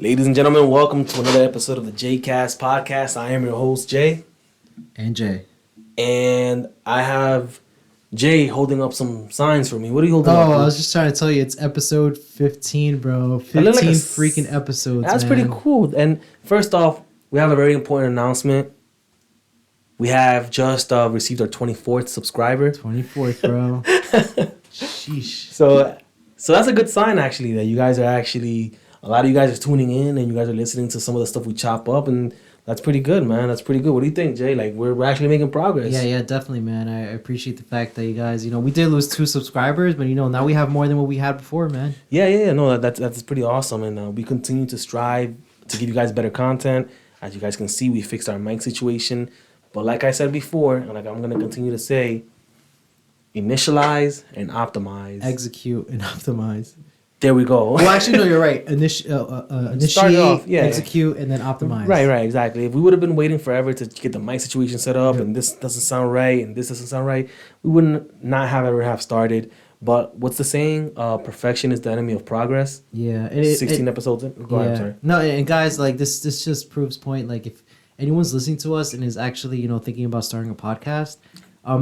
Ladies and gentlemen, welcome to another episode of the Jaycast podcast. I am your host, Jay. And Jay. And I have Jay holding up some signs for me. What are you holding up? Oh, I was just trying to tell you, it's episode 15, bro. 15 like freaking episodes, That's pretty cool. And first off, we have a very important announcement. We have just received our 24th subscriber. 24th, bro. Sheesh. So that's a good sign, actually, that you guys are actually... A lot of you guys are tuning in and you guys are listening to some of the stuff we chop up, and that's pretty good, man. That's pretty good. What do you think, Jay? Like, we're actually making progress. Yeah, definitely, man. I appreciate the fact that you guys, we did lose 2 subscribers, but, now we have more than what we had before, man. Yeah. No, that's pretty awesome, and we continue to strive to give you guys better content. As you guys can see, we fixed our mic situation. But like I said before, and like I'm going to continue to say, initialize and optimize. Execute and optimize. There we go. Well, actually, no, you're right. Initiate, execute, and then optimize. Right, exactly. If we would have been waiting forever to get the mic situation set up, and this doesn't sound right, and this doesn't sound right, we wouldn't not have ever have started. But what's the saying? Perfection is the enemy of progress. Yeah. 16 episodes in. Go ahead, I'm sorry. No, and guys, like, this just proves point. Like, if anyone's listening to us and is actually, thinking about starting a podcast,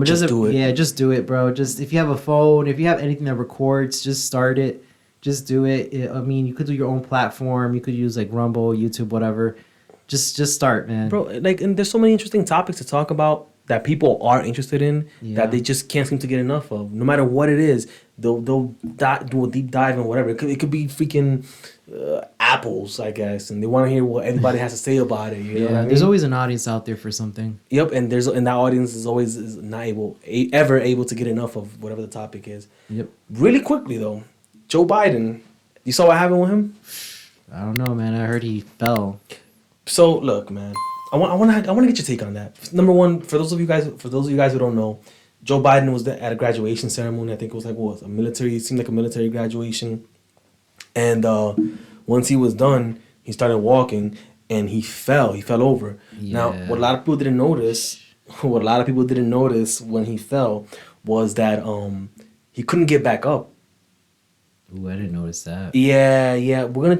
just do it. Yeah, just do it, bro. Just, if you have a phone, if you have anything that records, just start it. Just do it. You could do your own platform. You could use like Rumble, YouTube, whatever. Just start, man. Bro, like, and there's so many interesting topics to talk about that people are interested in that they just can't seem to get enough of. No matter what it is, they'll do a deep dive in whatever. It could be freaking apples, I guess, and they want to hear what everybody has to say about it. You know what I mean? There's always an audience out there for something. Yep, and that audience is always not ever able to get enough of whatever the topic is. Yep. Really quickly though. Joe Biden, you saw what happened with him? I don't know, man. I heard he fell. So look, man, I want to get your take on that. Number one, for those of you guys who don't know, Joe Biden was at a graduation ceremony. I think it was like it seemed like a military graduation, and once he was done, he started walking and he fell. He fell over. Yeah. Now, what a lot of people didn't notice when he fell was that he couldn't get back up. Ooh, I didn't notice that. Yeah. We're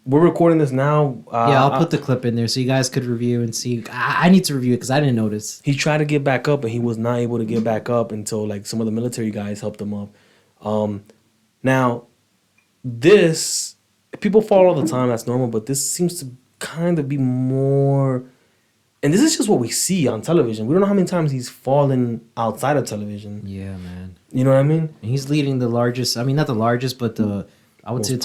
recording this now. I'll put the clip in there so you guys could review and see. I need to review it because I didn't notice. He tried to get back up, and he was not able to get back up until like some of the military guys helped him up. Now, this people fall all the time. That's normal, but this seems to kind of be more. And this is just what we see on television. We don't know how many times he's fallen outside of television. Yeah, man. You know what I mean? And he's leading the largest. I mean, not the largest, but the most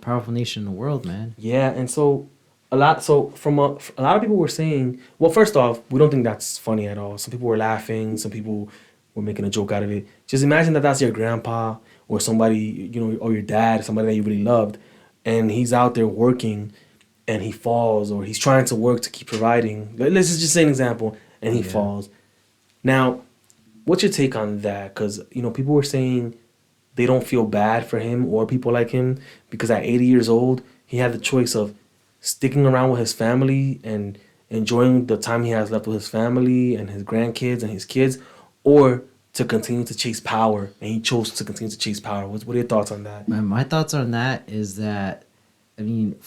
powerful nation in the world, man. Yeah, and so a lot of people were saying, well, first off, we don't think that's funny at all. Some people were laughing. Some people were making a joke out of it. Just imagine that that's your grandpa or somebody, or your dad, somebody that you really loved, and he's out there working. And he falls, or he's trying to work to keep providing. Let's just say an example, and he falls. Now, what's your take on that? Because, people were saying they don't feel bad for him or people like him because at 80 years old, he had the choice of sticking around with his family and enjoying the time he has left with his family and his grandkids and his kids, or to continue to chase power. And he chose to continue to chase power. What are your thoughts on that? My thoughts on that is that I mean,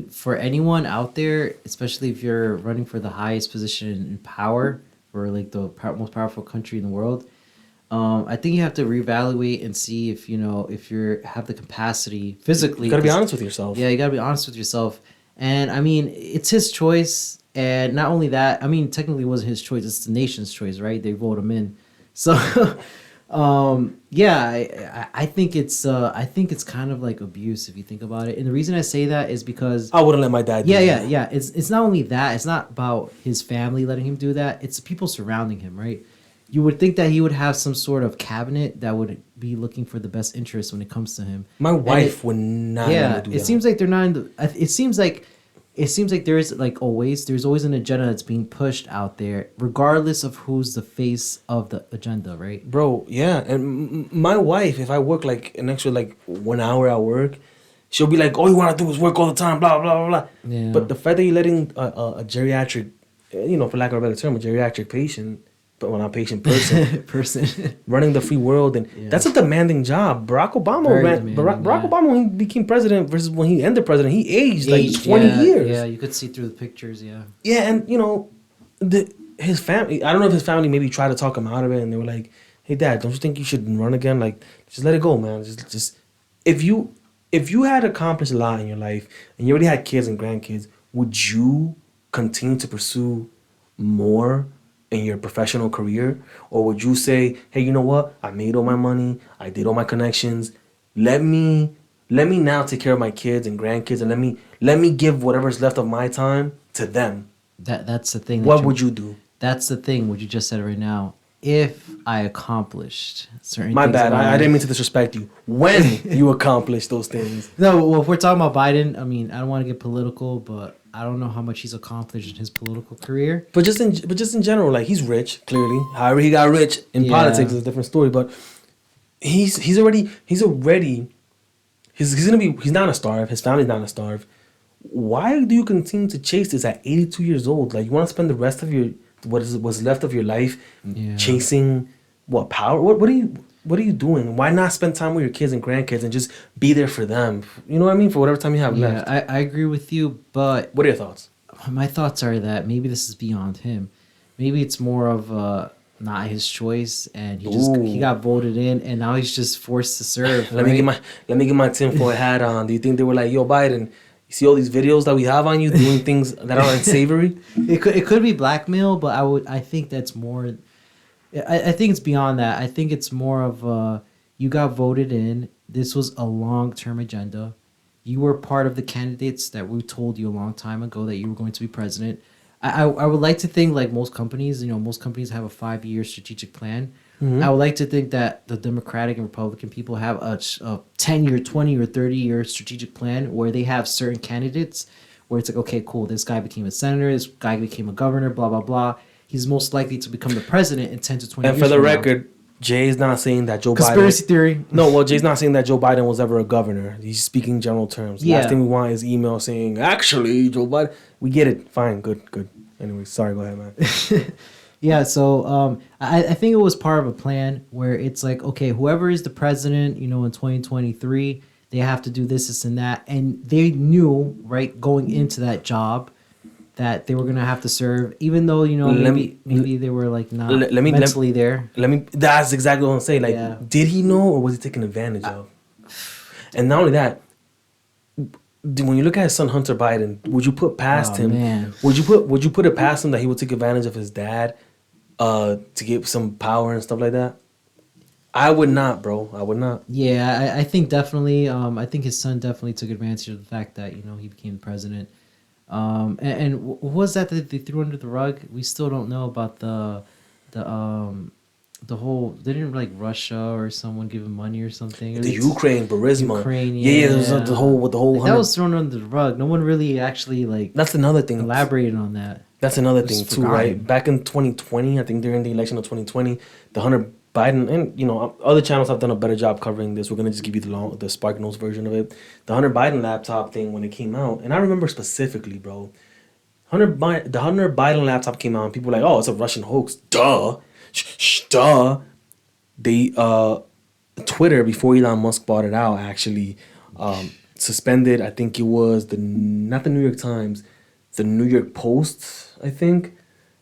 for anyone out there, especially if you're running for the highest position in power, for like the most powerful country in the world, I think you have to reevaluate and see if you have the capacity physically. You gotta be honest with yourself. Yeah, you gotta be honest with yourself. And I mean, it's his choice. And not only that, I mean, technically it wasn't his choice; it's the nation's choice, right? They vote him in. So. I think it's kind of like abuse if you think about it. And the reason I say that is because I wouldn't let my dad do that. Yeah. It's not only that, it's not about his family letting him do that. It's the people surrounding him, right? You would think that he would have some sort of cabinet that would be looking for the best interest when it comes to him. My wife would not let me do that. It seems like they're not it seems like there's always an agenda that's being pushed out there, regardless of who's the face of the agenda, right? Bro, yeah. And my wife, if I work like an extra 1 hour at work, she'll be like, all you want to do is work all the time, blah, blah, blah, blah. Yeah. But the fact that you're letting a geriatric, for lack of a better term, a geriatric patient person. running the free world, and that's a demanding job. Barack Obama Barack Obama, when he became president versus when he ended president, he aged like 20 years. Yeah, you could see through the pictures. Yeah. Yeah, and his family. I don't know if his family maybe tried to talk him out of it, and they were like, "Hey, Dad, don't you think you should run again? Like, just let it go, man. Just if you had accomplished a lot in your life and you already had kids and grandkids, would you continue to pursue more in your professional career, or would you say, hey, you know what? I made all my money. I did all my connections. Let me now take care of my kids and grandkids, and let me give whatever's left of my time to them." That's the thing. What would you do? That's the thing. What you just said right now. If I accomplished certain My things. bad. I didn't mean to disrespect you. When you accomplish those things. No, well, if we're talking about Biden, I mean, I don't want to get political, but I don't know how much he's accomplished in his political career. But just in general, like, he's rich, clearly. However, he got rich in politics is a different story. But he's not gonna starve. His family's not gonna starve. Why do you continue to chase this at 82 years old? Like, you want to spend the rest of what's left of your life chasing what power? What are you doing? Why not spend time with your kids and grandkids and just be there for them? You know what I mean? For whatever time you have left. I agree with you, but what are your thoughts? My thoughts are that maybe this is beyond him. Maybe it's more of not his choice, and he got voted in, and now he's just forced to serve. Let me get my tinfoil hat on. Do you think they were like, yo, Biden, you see all these videos that we have on you doing things that are unsavory? It could be blackmail, but I think that's more. I think it's beyond that. I think it's more of you got voted in. This was a long-term agenda. You were part of the candidates that we told you a long time ago that you were going to be president. I would like to think, like most companies, most companies have a 5-year strategic plan. Mm-hmm. I would like to think that the Democratic and Republican people have a 10-year, 20 or 30-year strategic plan where they have certain candidates where it's like, okay, cool, this guy became a senator, this guy became a governor, blah, blah, blah. He's most likely to become the president in 10 to 20 years. And for the record, Jay's not saying that Joe Biden... Conspiracy theory. No, well, Jay's not saying that Joe Biden was ever a governor. He's speaking general terms. Yeah. Last thing we want is email saying, actually, Joe Biden... We get it. Fine. Good. Anyway, sorry. Go ahead, man. Yeah, so I think it was part of a plan where it's like, okay, whoever is the president, in 2023, they have to do this, and that. And they knew, right, going into that job that they were going to have to serve, even though, maybe they were like not mentally there. That's exactly what I'm saying. Like, Did he know, or was he taken advantage of? And not only that, when you look at his son Hunter Biden, would you put past him? Man. Would you put it past him that he would take advantage of his dad to get some power and stuff like that? I would not, bro. I would not. Yeah, I think definitely. I think his son definitely took advantage of the fact that he became president. And what was that they threw under the rug? We still don't know about the whole. They didn't like Russia or someone give him money or something. The Ukraine, Burisma. Ukraine, yeah. There was the whole. That was thrown under the rug. No one really actually That's another thing. Elaborated on that. That's another thing too, right? Back in 2020, I think during the election of 2020, the Hunter Biden and other channels have done a better job covering this. We're gonna just give you the Spark Notes version of it. The Hunter Biden laptop thing when it came out, and I remember specifically, bro. The Hunter Biden laptop came out, and people were like, "Oh, it's a Russian hoax." Duh. They Twitter, before Elon Musk bought it out, actually suspended. I think it was not the New York Times, the New York Post. I think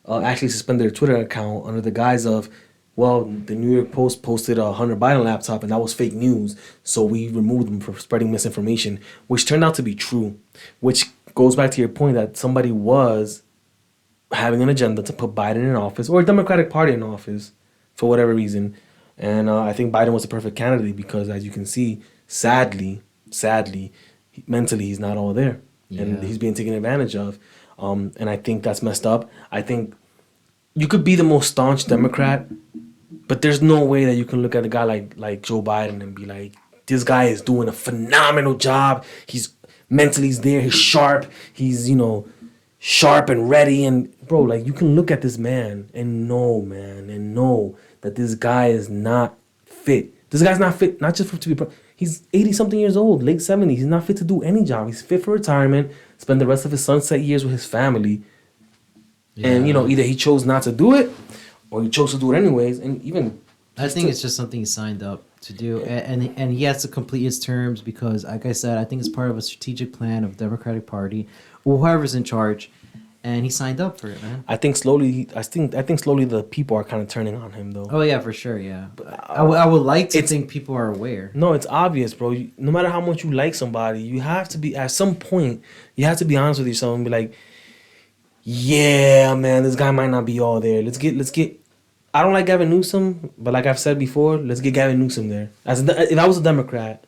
actually suspended their Twitter account under the guise of, well, the New York Post posted a Hunter Biden laptop and that was fake news, so we removed them for spreading misinformation, which turned out to be true. Which goes back to your point that somebody was having an agenda to put Biden in office, or a Democratic Party in office, for whatever reason. And I think Biden was the perfect candidate because, as you can see, sadly, mentally he's not all there. Yeah. And he's being taken advantage of. And I think that's messed up. I think you could be the most staunch Democrat, but there's no way that you can look at a guy like Joe Biden and be like, this guy is doing a phenomenal job. He's mentally there. He's sharp. He's, sharp and ready. And bro, like, you can look at this man and know that this guy is not fit. This guy's not fit, not just to be he's 80 something years old, late 70s. He's not fit to do any job. He's fit for retirement, spend the rest of his sunset years with his family. Yeah. And either he chose not to do it, or he chose to do it anyways, and even I think it's just something he signed up to do, and he has to complete his terms because, like I said, I think it's part of a strategic plan of Democratic Party, or whoever's in charge, and he signed up for it, man. I think slowly the people are kind of turning on him though. Oh yeah, for sure, yeah. I would like to think people are aware. No, it's obvious, bro. No matter how much you like somebody, you have to be at some point. You have to be honest with yourself and be like, yeah, man, this guy might not be all there. Let's get. I don't like Gavin Newsom, but like I've said before, let's get Gavin Newsom there. If I was a Democrat,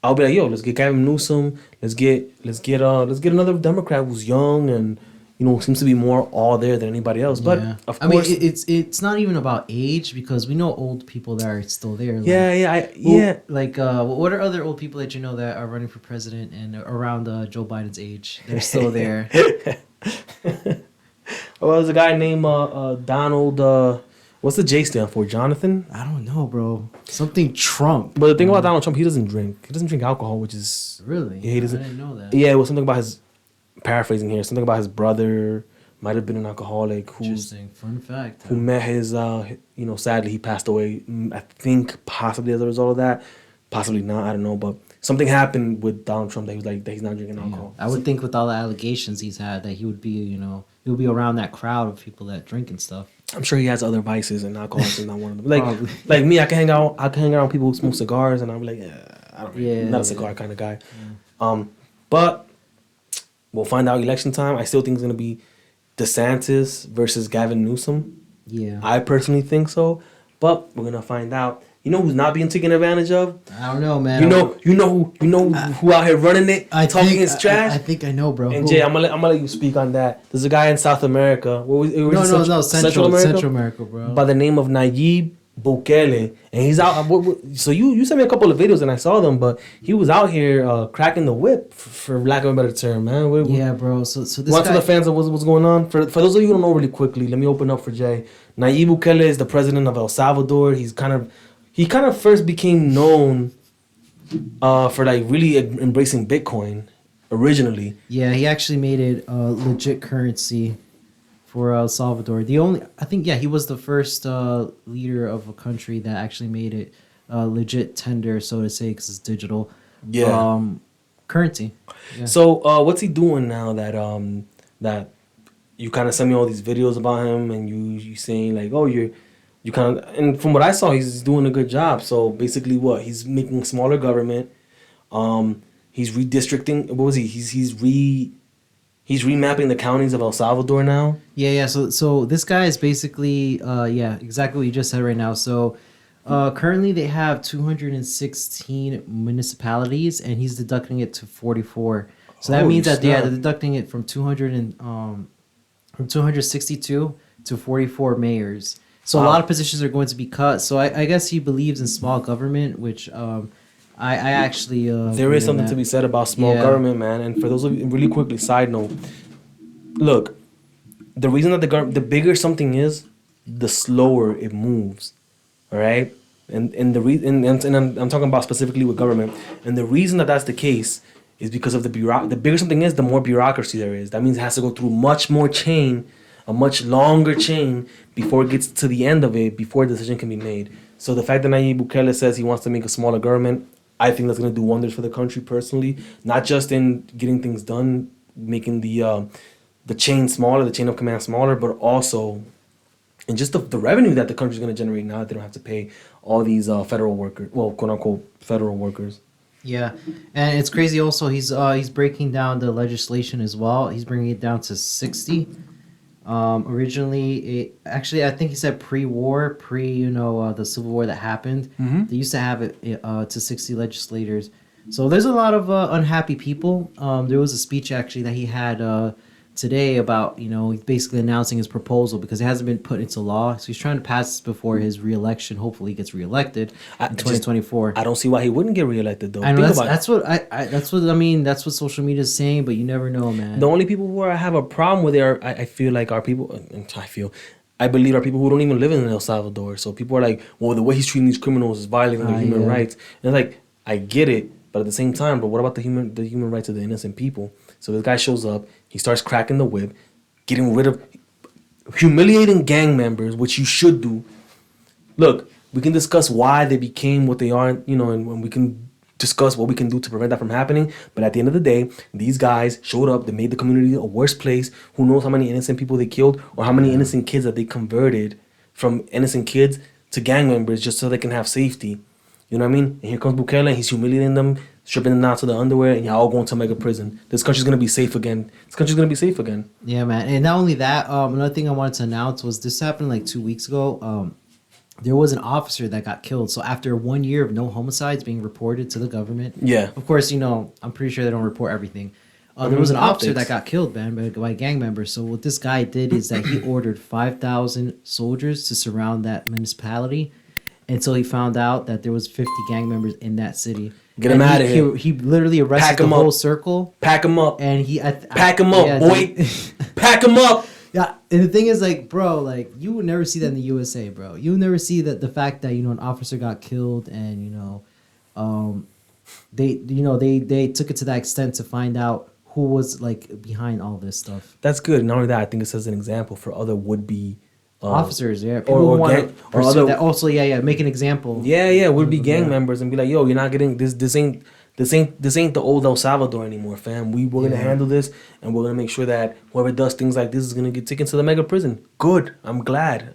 I'll be like, yo, let's get Gavin Newsom. Let's get another Democrat who's young and seems to be more all there than anybody else. But of course, it's not even about age because we know old people that are still there. Like, what are other old people that you know that are running for president and around Joe Biden's age? They're still there. Well, there's a guy named Donald. What's the J stand for? Jonathan? I don't know, bro. Something Trump. But the thing about Donald Trump, he doesn't drink. He doesn't drink alcohol, which is really. Yeah, he doesn't. I didn't know that. Yeah, it was something about his. Paraphrasing here, something about his brother might have been an alcoholic. Interesting. Fun fact. Who met his. Sadly he passed away. I think possibly as a result of that. Possibly not. I don't know, but something happened with Donald Trump that he was like that he's not drinking alcohol. I would think with all the allegations he's had that he would be, he would be around that crowd of people that drink and stuff. I'm sure he has other vices, and alcohol is not one of them. Like me, I can hang out with people who smoke cigars, and I'm like, I'm not a cigar kind of guy. Yeah. But we'll find out election time. I still think it's gonna be DeSantis versus Gavin Newsom. Yeah, I personally think so, but we're gonna find out. You know who's not being taken advantage of? I don't know, man. You know who out here running it, talking his trash. I think I know, bro. And Jay, I'm gonna let you speak on that. There's a guy in South America. Central America, bro. By the name of Nayib Bukele, and he's out. So you sent me a couple of videos and I saw them, but he was out here cracking the whip, for lack of a better term, man. Yeah, bro. So this guy. To the fans of what's going on. For those of you who don't know, really quickly, let me open up for Jay. Nayib Bukele is the president of El Salvador. He kind of first became known for like really embracing Bitcoin originally. Yeah, he actually made it a legit currency for El Salvador. He was the first leader of a country that actually made it legit tender, so to say, because it's digital. Yeah. Currency. Yeah. So what's he doing now that you kind of sent me all these videos about him and you saying like, oh, you kind of, and from what I saw, he's doing a good job. So basically, he's making smaller government. He's redistricting. What was he? He's remapping the counties of El Salvador now. Yeah. So this guy is basically, exactly what you just said right now. So currently they have 216 municipalities, and he's deducting it to 44. So that means that they're deducting it from 262 to 44 mayors. So a lot of positions are going to be cut. So I guess he believes in small government, which I actually there is something to be said about small government, man. And for those of you, really quickly, side note, look, the reason that the bigger something is, the slower it moves. All right, and I'm talking about specifically with government, and the reason that that's the case is because of the bigger something is, the more bureaucracy there is. That means it has to go through much more chain. A much longer chain before it gets to the end of it, before a decision can be made. So the fact that Nayib Bukele says he wants to make a smaller government, I think that's going to do wonders for the country personally. Not just in getting things done, making the chain smaller, the chain of command smaller, but also in just the revenue that the country's going to generate now that they don't have to pay all these federal workers, well, quote unquote, federal workers. Yeah, and it's crazy also, he's breaking down the legislation as well. He's bringing it down to 60. Originally, I think he said pre-war, the Civil War that happened. Mm-hmm. They used to have it to 60 legislators. So there's a lot of unhappy people. There was a speech actually that he had today about, basically announcing his proposal because it hasn't been put into law. So he's trying to pass this before his re-election. Hopefully he gets re-elected in 2024. I don't see why he wouldn't get re-elected though. I know that's what social media is saying, but you never know, man. The only people who I have a problem with it are, I feel like, are people, I believe are people who don't even live in El Salvador. So people are like, well, the way he's treating these criminals is violating their human rights. And it's like, I get it, but at the same time, but what about the human rights of the innocent people? So this guy shows up, he starts cracking the whip, getting rid of. humiliating gang members, which you should do. Look, we can discuss why they became what they are, you know, and we can discuss what we can do to prevent that from happening. But at the end of the day, these guys showed up. They made the community a worse place. Who knows how many innocent people they killed or how many innocent kids that they converted from innocent kids to gang members just so they can have safety. You know what I mean? And here comes Bukele. He's humiliating them, stripping them down to the underwear, and y'all all going to mega prison. This country's gonna be safe again. This country's gonna be safe again. Yeah, man. And not only that, another thing I wanted to announce was this happened like 2 weeks ago. There was an officer that got killed. So after 1 year of no homicides being reported to the government, Yeah. of course, you know, I'm pretty sure they don't report everything. There was an officer that got killed, man, by gang members. So what this guy did is that he ordered 5,000 soldiers to surround that municipality until he found out that there was 50 gang members in that city. Get him out of here. He literally arrested the whole circle. Pack him up. And he pack him up, yeah, boy. Pack him up. Yeah, and the thing is, like, bro, like, you would never see that in the USA, bro. You would never see that the fact that, you know, an officer got killed and, you know, they took it to that extent to find out who was, like, behind all this stuff. That's good. Not only that, I think it sets an example for other would-be officers, yeah. People who want to pursue that. Also, make an example. Yeah, would-be gang members and be like, yo, you're not getting this. This ain't the old El Salvador anymore, fam. We're gonna handle this, and we're gonna make sure that whoever does things like this is gonna get taken to the mega prison. Good. I'm glad,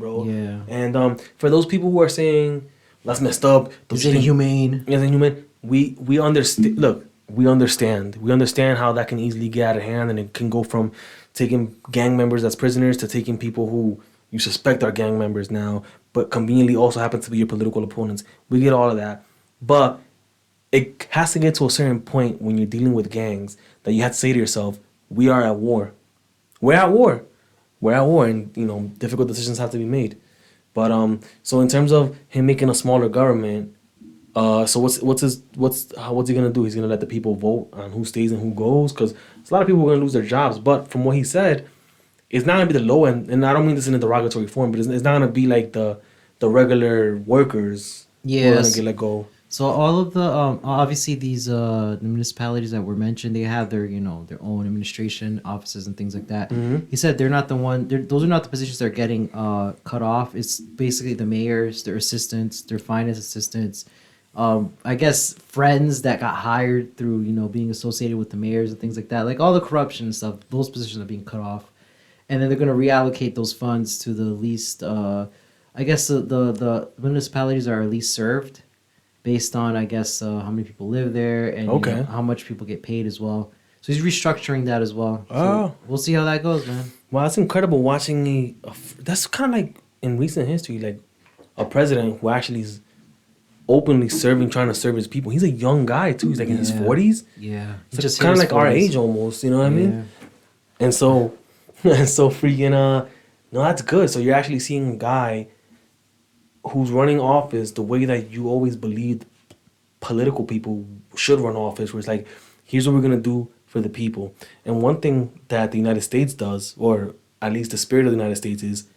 bro. Yeah. And for those people who are saying that's messed up, It's inhumane. It's inhumane. We understand. Look, we understand. We understand how that can easily get out of hand, and it can go from taking gang members as prisoners to taking people who you suspect are gang members now, but conveniently also happen to be your political opponents. We get all of that, but it has to get to a certain point when you're dealing with gangs that you have to say to yourself, we are at war. We're at war. We're at war, and you know, difficult decisions have to be made. But so in terms of him making a smaller government, so what's he gonna do? He's gonna let the people vote on who stays and who goes, because a lot of people are gonna lose their jobs. But from what he said, it's not gonna be the low end, and I don't mean this in a derogatory form, but it's not gonna be like the regular workers who are gonna get let go. So all of the obviously these the municipalities that were mentioned, they have their, you know, their own administration offices and things like that. Mm-hmm. He said they're not the one. Those are not the positions that are getting cut off. It's basically the mayors, their assistants, their finance assistants. I guess friends that got hired through, you know, being associated with the mayors and things like that. Like all the corruption and stuff. Those positions are being cut off, and then they're going to reallocate those funds to the least. I guess the municipalities are least served, based on, I guess, how many people live there and you know, how much people get paid as well. So he's restructuring that as well. So we'll see how that goes, man. Wow, that's incredible watching that's kind of like in recent history, like a president who actually is openly trying to serve his people. He's a young guy too. He's like in his 40s. Yeah. He's just kind of like our age almost, you know what I mean? And so freaking, no, that's good. So you're actually seeing a guy who's running office the way that you always believed political people should run office, where it's like, here's what we're going to do for the people. And one thing that the United States does, or at least the spirit of the United States, is here's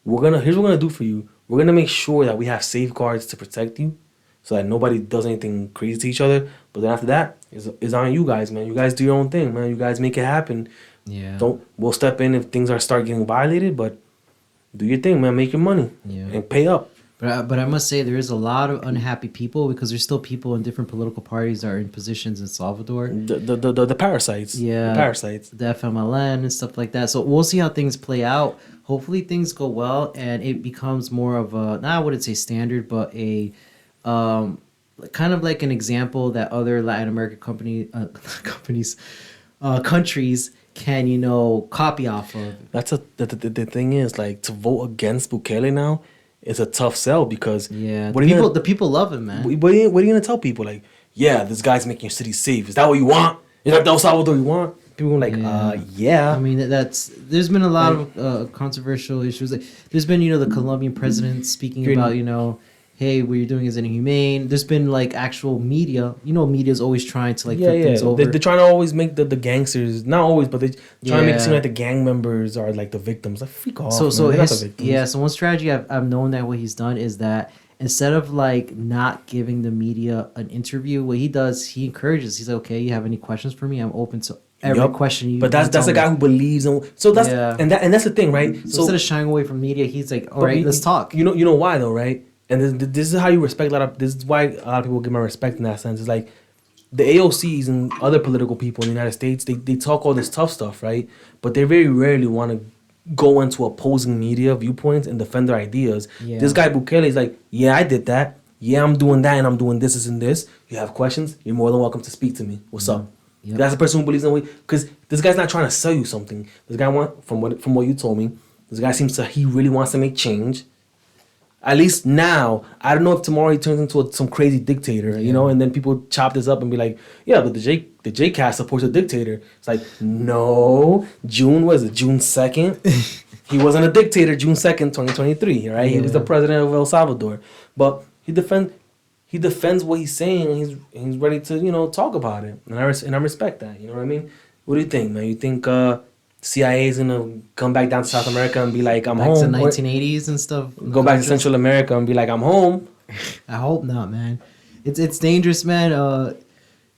what we're going to do for you. We're going to make sure that we have safeguards to protect you so that nobody does anything crazy to each other. But then after that, it's on you guys, man. You guys do your own thing, man. You guys make it happen. Yeah. We'll step in if things start getting violated, but do your thing, man. Make your money and pay up. But I must say there is a lot of unhappy people because there's still people in different political parties that are in positions in Salvador. The parasites. Yeah. The parasites. The FMLN and stuff like that. So we'll see how things play out. Hopefully things go well and it becomes more of a, not I wouldn't say standard, but a kind of like an example that other Latin American countries can, you know, copy off of. That's the thing is, like, to vote against Bukele now, it's a tough sell because the people love him, man. What are you gonna tell people? Like, yeah, this guy's making your city safe. Is that what you want? Is that El Salvador you want? People are like, yeah. I mean, there's been a lot of controversial issues. Like, there's been, you know, the Colombian president speaking about, you know, hey, what you're doing is inhumane. There's been like actual media. You know, media's always trying to like flip things over. They're trying to always make the gangsters, not always, but they try to make it seem like the gang members are like the victims. Like, freak off. So so one strategy I've known that what he's done is that instead of like not giving the media an interview, what he does, he encourages. He's like, okay, you have any questions for me? I'm open to every question you. But that's a guy who believes in. So that's and that's the thing, right? So instead of shying away from media, he's like, all right, let's talk. You know why though, right? And this is how you respect a lot of. This is why a lot of people give my respect in that sense. It's like the AOCs and other political people in the United States. They talk all this tough stuff, right? But they very rarely want to go into opposing media viewpoints and defend their ideas. Yeah. This guy Bukele is like, yeah, I did that. Yeah, I'm doing that, and I'm doing this and this. You have questions? You're more than welcome to speak to me. What's up? Yep. That's the person who believes in it. Because this guy's not trying to sell you something. This guy from what you told me, this guy seems to he really wants to make change. At least now, I don't know if tomorrow he turns into some crazy dictator, you know, and then people chop this up and be like, yeah, but the Jaycast supports a dictator. It's like, no, June 2nd? He wasn't a dictator June 2nd, 2023, right? He was the president of El Salvador. But he defends what he's saying, and he's ready to, you know, talk about it. And I respect that, you know what I mean? What do you think, man? You think CIA is gonna come back down to South America and be like, I'm home? Back to 1980s and stuff. Go back to Central America and be like, I'm home. I hope not, man. It's dangerous, man.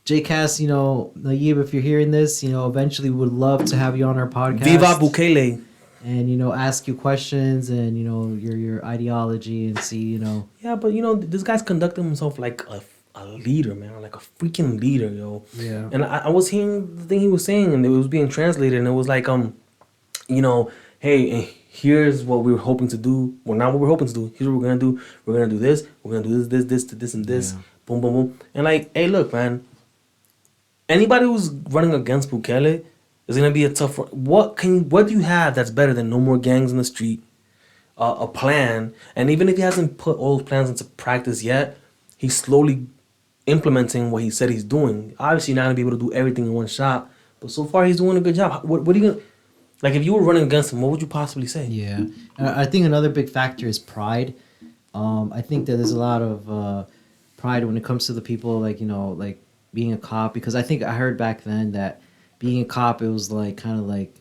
Jaycast, you know, Nayib, if you're hearing this, you know, eventually we would love to have you on our podcast. Viva Bukele. And, you know, ask you questions and, you know, your ideology and see, you know. Yeah, but, you know, this guy's conducting himself like a leader, man, like a freaking leader, yo. Yeah. And I was hearing the thing he was saying, and it was being translated, and it was like, you know, hey, here's what we were hoping to do. Well, not what we're hoping to do. Here's what we're gonna do. We're gonna do this. We're gonna do this, and this. Yeah. Boom, boom, boom. And like, hey, look, man. Anybody who's running against Bukele is gonna be a tough. What do you have that's better than no more gangs in the street, a plan, and even if he hasn't put all those plans into practice yet, he's slowly implementing what he said he's doing. Obviously, not gonna be able to do everything in one shot, but so far he's doing a good job. What are you gonna, like, if you were running against him, what would you possibly say? Yeah, I think another big factor is pride. I think that there's a lot of pride when it comes to the people, like, you know, like being a cop, because I think I heard back then that being a cop, it was like kind of like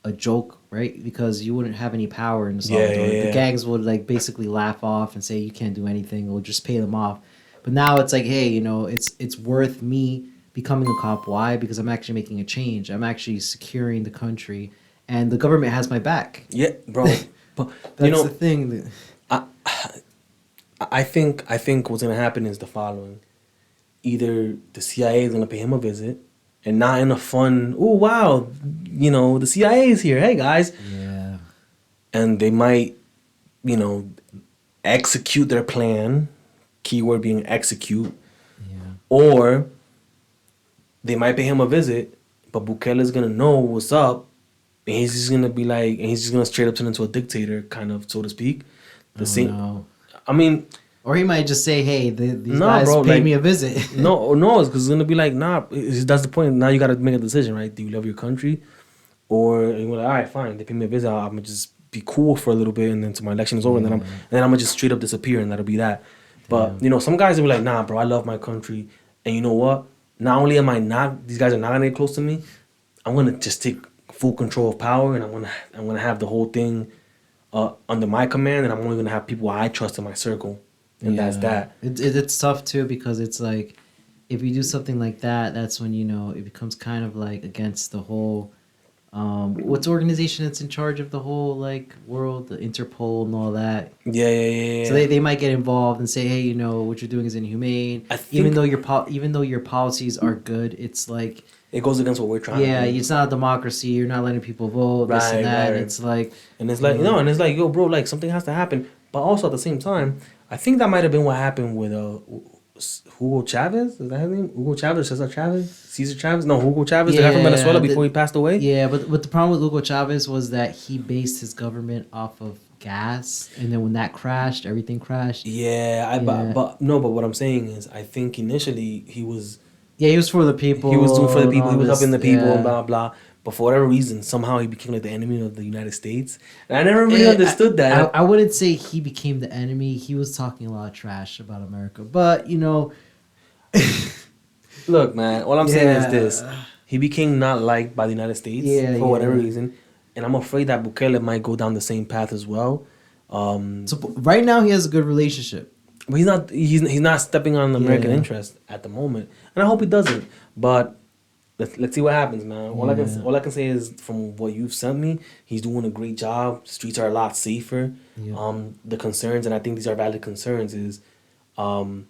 a joke, right? Because you wouldn't have any power in El Salvador. Yeah. The gangs would like basically laugh off and say you can't do anything, or just pay them off. But now it's like, hey, you know, it's worth me becoming a cop. Why? Because I'm actually making a change. I'm actually securing the country, and the government has my back. Yeah, bro. But that's, you know, the thing. I think what's gonna happen is the following: either the CIA is gonna pay him a visit, and not in a fun, oh wow, you know, the CIA is here. Hey guys. Yeah. And they might, you know, execute their plan. Keyword being execute. Yeah. Or they might pay him a visit, but Bukele's gonna know what's up, and he's just gonna be like, and he's just gonna straight up turn into a dictator, kind of, so to speak. No. I mean, or he might just say, "Hey, these guys paid me a visit." no, it's because it's gonna be like, nah. That's the point. Now you gotta make a decision, right? Do you love your country, or you're like, all right, fine, they pay me a visit. I'm gonna just be cool for a little bit, and then till my election is over, and then I'm gonna just straight up disappear, and that'll be that. But, you know, some guys will be like, nah, bro, I love my country. And you know what? Not only am I not, these guys are not going to get close to me, I'm going to just take full control of power, and I'm going to have the whole thing under my command, and I'm only going to have people I trust in my circle. And that's that. It's tough, too, because it's like, if you do something like that, that's when, you know, it becomes kind of like against the whole... what's the organization that's in charge of the whole like world, the Interpol and all that? Yeah. So they might get involved and say, hey, you know, what you're doing is inhumane. Even though your policies are good, it's like it goes against what we're trying to do. Yeah, it's not a democracy. You're not letting people vote. This and that. Right. It's like, and it's like, you know, and it's like, yo, bro, like something has to happen. But also at the same time, I think that might have been what happened with Hugo Chavez, is that his name? Hugo Chavez, Cesar Chavez, Cesar Chavez? No, Hugo Chavez, the guy from Venezuela before he passed away. Yeah, but the problem with Hugo Chavez was that he based his government off of gas, and then when that crashed, everything crashed. But what I'm saying is, I think initially he was. Yeah, he was for the people. He was doing for the people. He was helping the people, and blah blah. But for whatever reason, somehow he became like the enemy of the United States. And I never really understood that. I wouldn't say he became the enemy. He was talking a lot of trash about America. But, you know... Look, man, all I'm saying is this. He became not liked by the United States for whatever reason. And I'm afraid that Bukele might go down the same path as well. So right now he has a good relationship. But he's not stepping on the American interest at the moment. And I hope he doesn't. But... let's see what happens, man. Yeah. All I can say is from what you've sent me, he's doing a great job. Streets are a lot safer. Yep. The concerns, and I think these are valid concerns, um,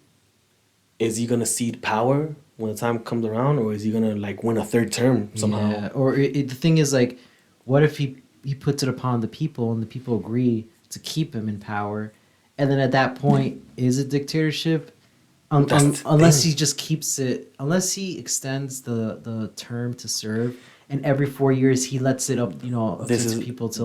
is he gonna cede power when the time comes around, or is he gonna like win a third term somehow? Yeah. Or the thing is, like, what if he puts it upon the people and the people agree to keep him in power, and then at that point, is it dictatorship? Unless he just keeps it, unless he extends the term to serve, and every 4 years he lets it up, up to people to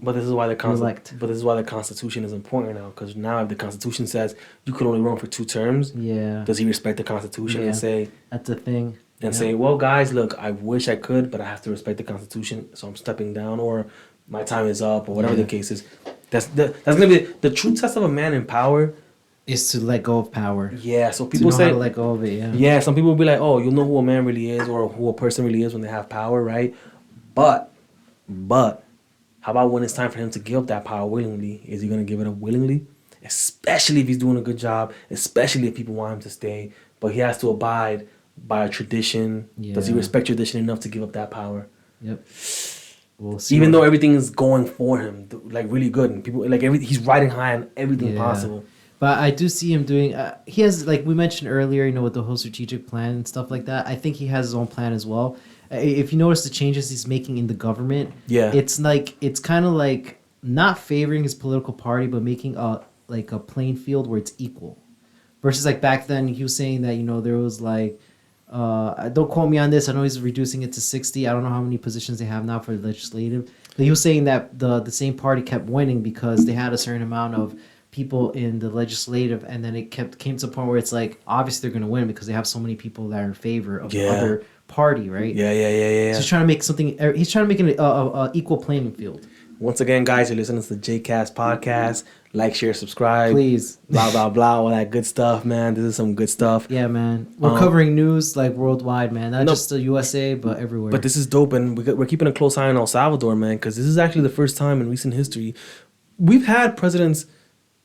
But this is why elect. But this is why the Constitution is important now, because now if the Constitution says you could only run for 2 terms, Yeah. does he respect the Constitution and say that's the thing? say, well, guys, look, I wish I could, but I have to respect the Constitution, so I'm stepping down, or my time is up, or whatever the case is. That's gonna be the true test of a man in power. Is to let go of power. Yeah, so people to know say how to let go of it. Yeah. Yeah, some people will be like, oh, you'll know who a man really is or who a person really is when they have power, right? But how about when it's time for him to give up that power willingly? Is he gonna give it up willingly? Especially if he's doing a good job, especially if people want him to stay, but he has to abide by a tradition. Yeah. Does he respect tradition enough to give up that power? Yep. We'll see. Even though everything is going for him, like really good, and people like he's riding high on everything possible. But I do see him doing. He has, like we mentioned earlier, with the whole strategic plan and stuff like that. I think he has his own plan as well. If you notice the changes he's making in the government, it's kind of like not favoring his political party, but making a playing field where it's equal. Versus like back then, he was saying that there was like, don't quote me on this. I know he's reducing it to 60. I don't know how many positions they have now for the legislative. But he was saying that the same party kept winning because they had a certain amount of people in the legislative, and then it came to a point where it's like obviously they're going to win because they have so many people that are in favor of the other party, right? Yeah. So he's trying to make something. He's trying to make an equal playing field. Once again, guys, you're listening to the Jaycast podcast. Like, share, subscribe. Please. Blah, blah, blah. All that good stuff, man. This is some good stuff. Yeah, man. We're covering news like worldwide, man. Not just the USA, but everywhere. But this is dope, and we're keeping a close eye on El Salvador, man, because this is actually the first time in recent history we've had presidents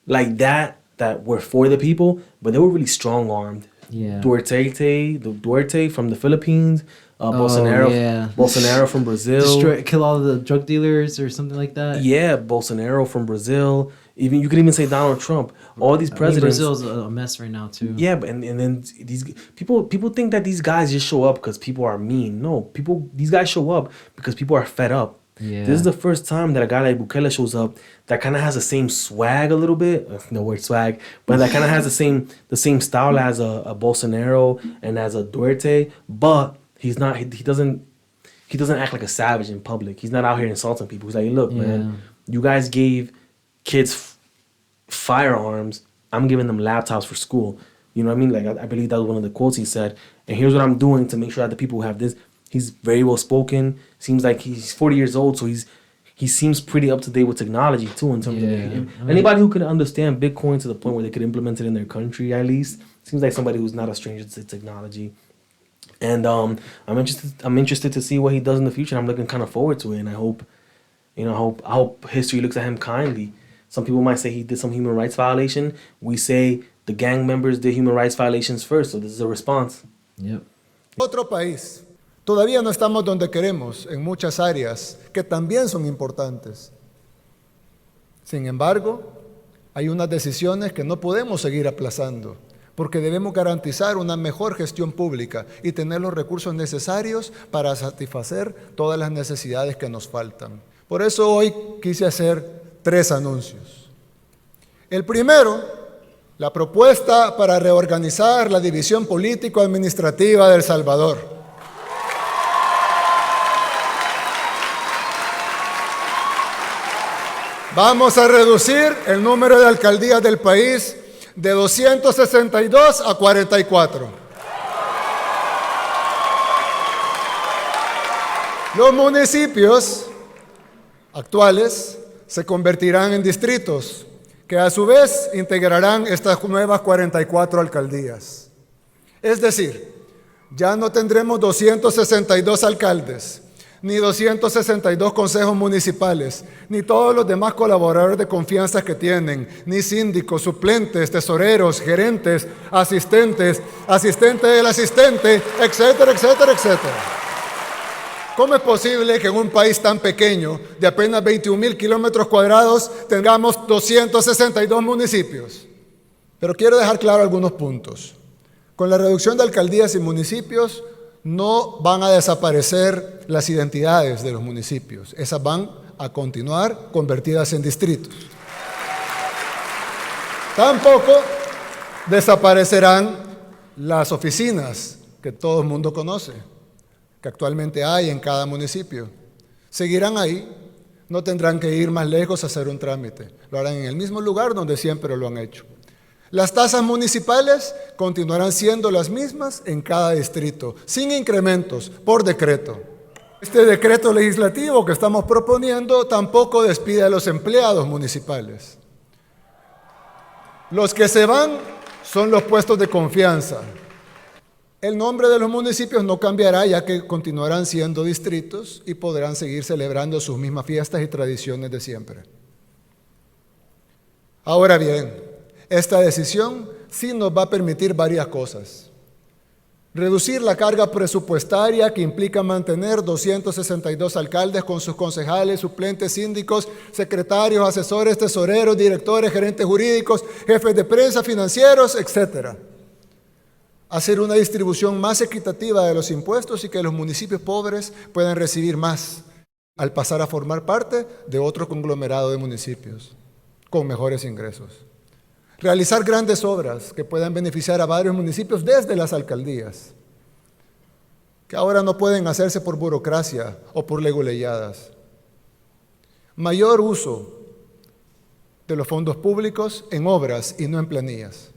like that were for the people, but they were really strong-armed. Yeah. Duarte from the Philippines, Bolsonaro from Brazil. Kill all the drug dealers or something like that. Yeah, Bolsonaro from Brazil. You could even say Donald Trump. All these presidents. Brazil's a mess right now too. Yeah, but and then these people think that these guys just show up because people are mean. No, these guys show up because people are fed up. Yeah. This is the first time that a guy like Bukele shows up that kind of has the same swag a little bit. No word swag, but that kind of has the same style as a Bolsonaro and as a Duarte. But he's not. He doesn't act like a savage in public. He's not out here insulting people. He's like, look, man, you guys gave kids firearms. I'm giving them laptops for school. You know what I mean? Like I believe that was one of the quotes he said. And here's what I'm doing to make sure that the people who have this. He's very well spoken. Seems like he's 40 years old, so he seems pretty up to date with technology too. In terms of anybody who can understand Bitcoin to the point where they could implement it in their country, at least seems like somebody who's not a stranger to technology. And I'm interested to see what he does in the future. I'm looking kind of forward to it, and I hope history looks at him kindly. Some people might say he did some human rights violation. We say the gang members did human rights violations first, so this is a response. Yep. Otro país. Todavía no estamos donde queremos en muchas áreas que también son importantes. Sin embargo, hay unas decisiones que no podemos seguir aplazando, porque debemos garantizar una mejor gestión pública y tener los recursos necesarios para satisfacer todas las necesidades que nos faltan. Por eso hoy quise hacer 3 anuncios. El primero, la propuesta para reorganizar la división político-administrativa de El Salvador. Vamos a reducir el número de alcaldías del país de 262 a 44. Los municipios actuales se convertirán en distritos, que a su vez integrarán estas nuevas 44 alcaldías. Es decir, ya no tendremos 262 alcaldes, ni 262 consejos municipales, ni todos los demás colaboradores de confianza que tienen, ni síndicos, suplentes, tesoreros, gerentes, asistentes, asistente del asistente, etcétera, etcétera, etcétera. ¿Cómo es posible que en un país tan pequeño, de apenas 21,000 kilómetros cuadrados, tengamos 262 municipios? Pero quiero dejar claro algunos puntos. Con la reducción de alcaldías y municipios, no van a desaparecer las identidades de los municipios. Esas van a continuar convertidas en distritos. Tampoco desaparecerán las oficinas que todo el mundo conoce, que actualmente hay en cada municipio. Seguirán ahí, no tendrán que ir más lejos a hacer un trámite. Lo harán en el mismo lugar donde siempre lo han hecho. Las tasas municipales continuarán siendo las mismas en cada distrito, sin incrementos, por decreto. Este decreto legislativo que estamos proponiendo tampoco despide a los empleados municipales. Los que se van son los puestos de confianza. El nombre de los municipios no cambiará, ya que continuarán siendo distritos y podrán seguir celebrando sus mismas fiestas y tradiciones de siempre. Ahora bien, esta decisión sí nos va a permitir varias cosas. Reducir la carga presupuestaria que implica mantener 262 alcaldes con sus concejales, suplentes, síndicos, secretarios, asesores, tesoreros, directores, gerentes jurídicos, jefes de prensa, financieros, etc. Hacer una distribución más equitativa de los impuestos y que los municipios pobres puedan recibir más al pasar a formar parte de otro conglomerado de municipios con mejores ingresos. Realizar grandes obras que puedan beneficiar a varios municipios desde las alcaldías, que ahora no pueden hacerse por burocracia o por leguleyadas. Mayor uso de los fondos públicos en obras y no en planillas.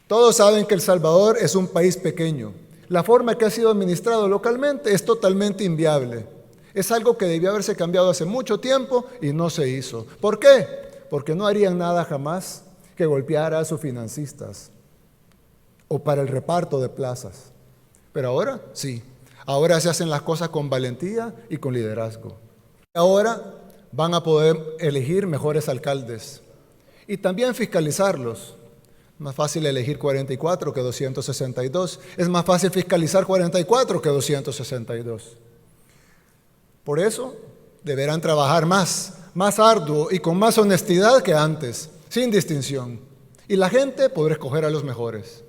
Todos saben que El Salvador es un país pequeño. La forma que ha sido administrado localmente es totalmente inviable. Es algo que debió haberse cambiado hace mucho tiempo y no se hizo. ¿Por qué? Porque no harían nada jamás que golpeara a sus financistas o para el reparto de plazas. Pero ahora sí, ahora se hacen las cosas con valentía y con liderazgo. Ahora van a poder elegir mejores alcaldes y también fiscalizarlos. Más fácil elegir 44 que 262. Es más fácil fiscalizar 44 que 262. Por eso deberán trabajar más arduo y con más honestidad que antes, sin distinción. Y la gente podrá escoger a los mejores.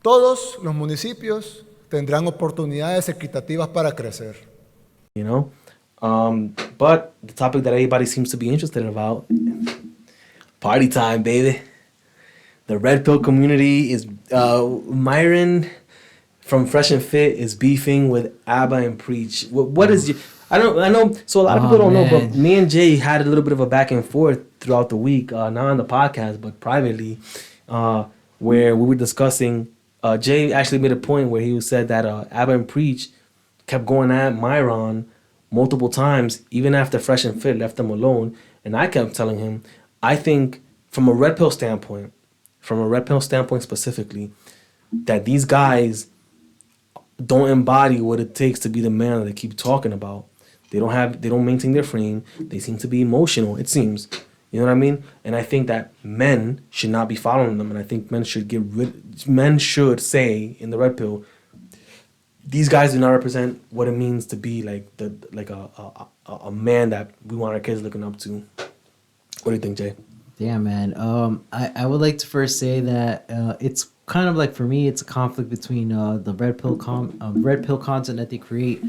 Todos los municipios tendrán oportunidades equitativas para crecer. You know, but the topic that everybody seems to be interested about, party time, baby. The Redpill community is, Myron from FreshNFit is beefing with Abba and Preach. What is your... I know. So a lot of people don't know, but me and Jay had a little bit of a back and forth throughout the week, not on the podcast, but privately, where we were discussing. Jay actually made a point where he said that Abba and Preach kept going at Myron multiple times, even after FreshNFit left them alone. And I kept telling him, I think from a Redpill standpoint specifically, that these guys don't embody what it takes to be the man that they keep talking about. They don't maintain their frame. They seem to be emotional, it seems. You know what I mean? And I think that men should not be following them. And I think men should say in the Redpill, these guys do not represent what it means to be like a man that we want our kids looking up to. What do you think, Jay? Yeah, man. I would like to first say that it's kind of like, for me, it's a conflict between the red pill content that they create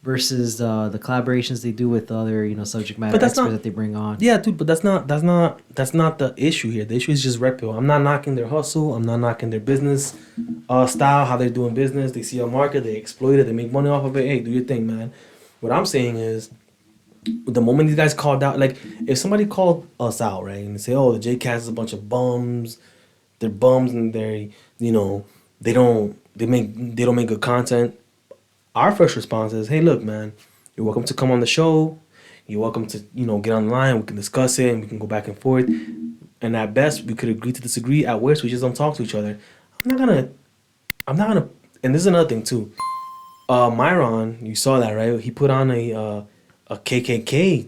versus the collaborations they do with other subject matter experts that they bring on. Yeah, dude, but that's not the issue here. The issue is just Red Pill. I'm not knocking their hustle. I'm not knocking their business style, how they're doing business. They see a market, they exploit it, they make money off of it. Hey, do your thing, man. What I'm saying is, the moment these guys called out, like if somebody called us out, right, and they say, "Oh, the Jaycast is a bunch of bums," they're bums and they don't make good content. Our first response is, hey, look, man, you're welcome to come on the show. You're welcome to, get online. We can discuss it and we can go back and forth. And at best, we could agree to disagree. At worst, we just don't talk to each other. I'm not gonna, and this is another thing too. Myron, you saw that, right? He put on a KKK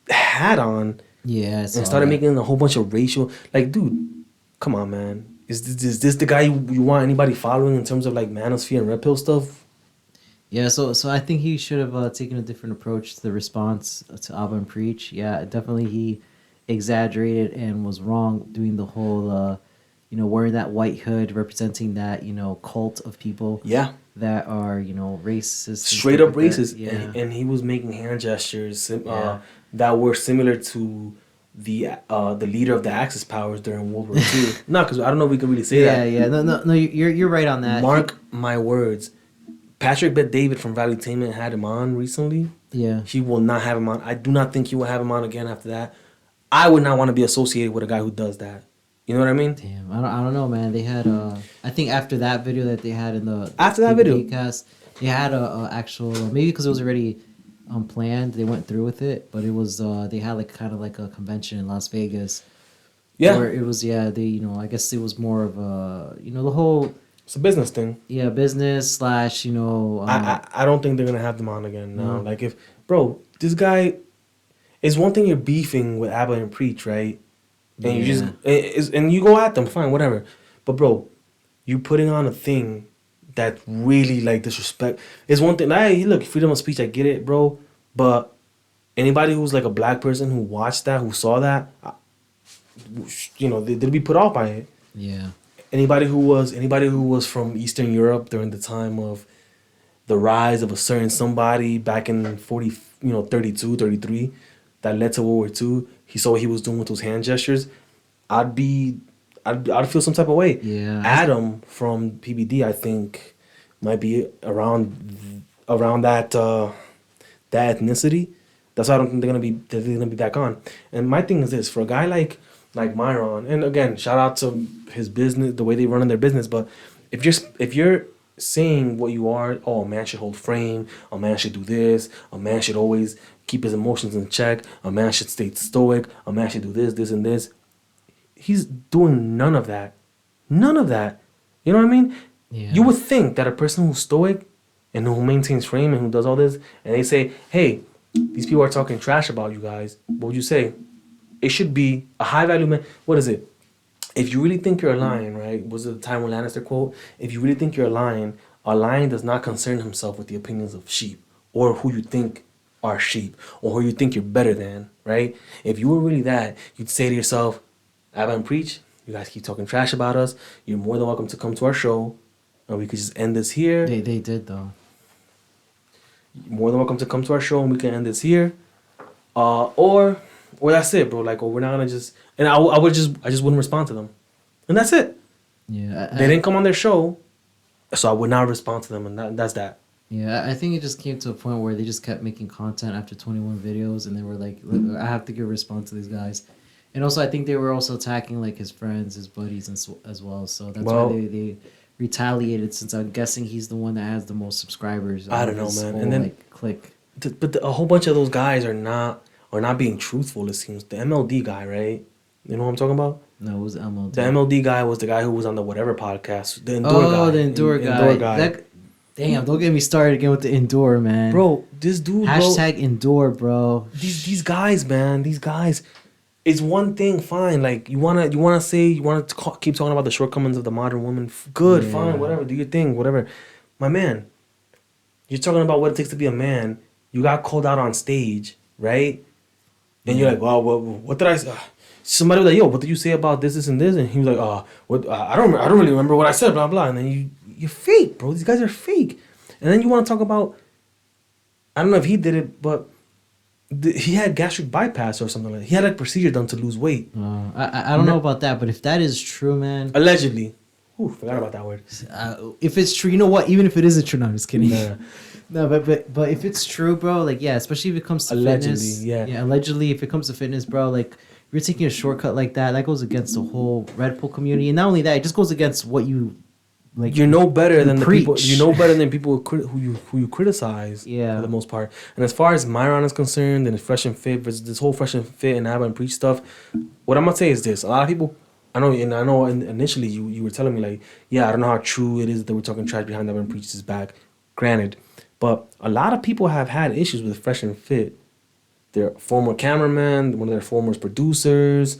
hat on Yeah, I and saw started that. making a whole bunch of racial. Like, dude, come on, man. Is this the guy you want anybody following in terms of like manosphere and red pill stuff? Yeah, so I think he should have taken a different approach to the response to Abba and Preach. Yeah, definitely he exaggerated and was wrong doing the whole, wearing that white hood, representing that, cult of people Yeah, that are, racist. and straight stuff up like that. racist, Yeah. and he was making hand gestures Yeah. that were similar to the leader of the Axis powers during World War II. No, because I don't know if we can really say Yeah, that. yeah. No, you're right on that. Mark my words. Patrick Bet David from Valuetainment had him on recently. Yeah. He will not have him on. I do not think he will have him on again after that. I would not want to be associated with a guy who does that. You know what I mean? Damn, I don't know, man. They had I think after that video that they had in the After that video? Jaycast, they had a actual maybe because it was already planned, they went through with it, but it was they had like kind of like a convention in Las Vegas. Yeah. Where it was they I guess it was more of a the whole It's a business thing. business slash I don't think they're gonna have them on again now. No. Like if this guy, it's one thing you're beefing with Abba and Preach, right? And you just and you go at them, fine, whatever. But bro, you putting on a thing that really like disrespect. It's one thing. Hey, look, freedom of speech, I get it, bro. But anybody who's like a black person who watched that, who saw that, they'll be put off by it. yeah. Anybody who was from Eastern Europe during the time of the rise of a certain somebody back in 32, 33, that led to World War II, he saw what he was doing with those hand gestures, I'd feel some type of way. Yeah. Adam from PBD, I think, might be around that ethnicity. That's why I don't think they're gonna be back on. And my thing is this: for a guy like Myron, and again, shout out to his business, the way they run their business. But if you're saying what you are, oh, a man should hold frame, a man should do this, a man should always keep his emotions in check, a man should stay stoic, a man should do this, and this. He's doing none of that. None of that. You know what I mean? Yeah. You would think that a person who's stoic and who maintains frame and who does all this, and they say, hey, these people are talking trash about you guys, what would you say? It should be a high value man. What is it? If you really think you're a lion, right? Was it the Tywin Lannister quote? If you really think you're a lion does not concern himself with the opinions of sheep or who you think are sheep or who you think you're better than, right? If you were really that, you'd say to yourself, Abba and Preach, you guys keep talking trash about us. You're more than welcome to come to our show, and we could just end this here. They did though. You're more than welcome to come to our show, and we can end this here. Or that's it, bro. Like, we're not gonna just. And I just wouldn't respond to them, and that's it. Yeah. They didn't come on their show, so I would not respond to them, and that's that. Yeah, I think it just came to a point where they just kept making content after 21 videos, and they were like, "Look, I have to give a response to these guys." And also, I think they were also attacking like his friends, his buddies, as well. So that's why they retaliated. Since I'm guessing he's the one that has the most subscribers. I don't know, man. Whole, And then like, click. But a whole bunch of those guys are not being truthful. It seems the MLD guy, right? You know what I'm talking about? No, it was MLD. The MLD guy was the guy who was on the whatever podcast. The Endure guy. Oh, the Endure guy. Damn, don't get me started again with the Endure, man. Bro, this dude, Hashtag Endure, bro. These guys, man. These guys. It's one thing, fine. Like, you wanna keep talking about the shortcomings of the modern woman. Good, Yeah. fine, whatever. Do your thing, whatever. My man, you're talking about what it takes to be a man. You got called out on stage, right? And you're like, well, what did I say? Somebody was like, yo, what did you say about this, and this? And he was like, what? I don't really remember what I said, blah blah. And then you're fake, bro. These guys are fake. And then you want to talk about, I don't know if he did it, but he had gastric bypass or something like that. He had a procedure done to lose weight. I don't know about that, but if that is true, man. Allegedly. Ooh, forgot about that word. If it's true, you know what? Even if it isn't true, no, I'm just kidding. Nah. No, but if it's true, bro, like, yeah, especially if it comes to Allegedly, fitness. yeah. Allegedly, if it comes to fitness, bro, like, if you're taking a shortcut like that, that goes against the whole Redpill community. And not only that, it just goes against what you, like, You're no better than preach. the people. You know better than people who you criticize. Yeah. For the most part. And as far as Myron is concerned, and Fresh and Fit versus this whole Fresh and Fit and Abba and Preach stuff, what I'm gonna say is this: a lot of people, I know initially you were telling me like, yeah, I don't know how true it is that we're talking trash behind Abba and Preach's back. Granted, But a lot of people have had issues with Fresh and Fit. Their former cameraman, one of their former producers,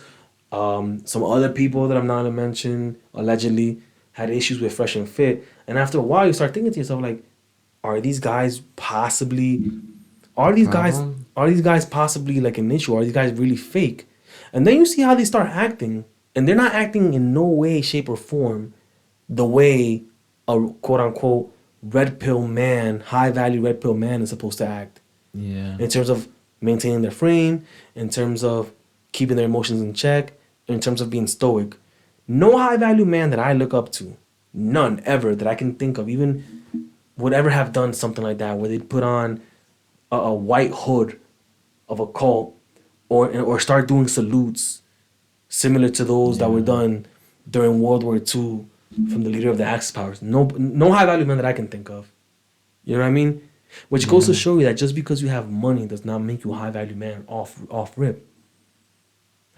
some other people that I'm not gonna mention allegedly had issues with Fresh and Fit. And after a while, you start thinking to yourself like, are these guys possibly, are these guys, Problem? are these guys possibly like an issue? Are these guys really fake? And then you see how they start acting, and they're not acting in no way, shape, or form the way a quote unquote red pill man, high value red pill man is supposed to act. Yeah. In terms of maintaining their frame, in terms of keeping their emotions in check, in terms of being stoic. No high value man that I look up to, none ever that I can think of, even would ever have done something like that where they'd put on a white hood of a cult or start doing salutes similar to those that were done during World War II from the leader of the Axis powers. No high value man that I can think of. You know what I mean? Which goes to show you that just because you have money does not make you a high value man off rip.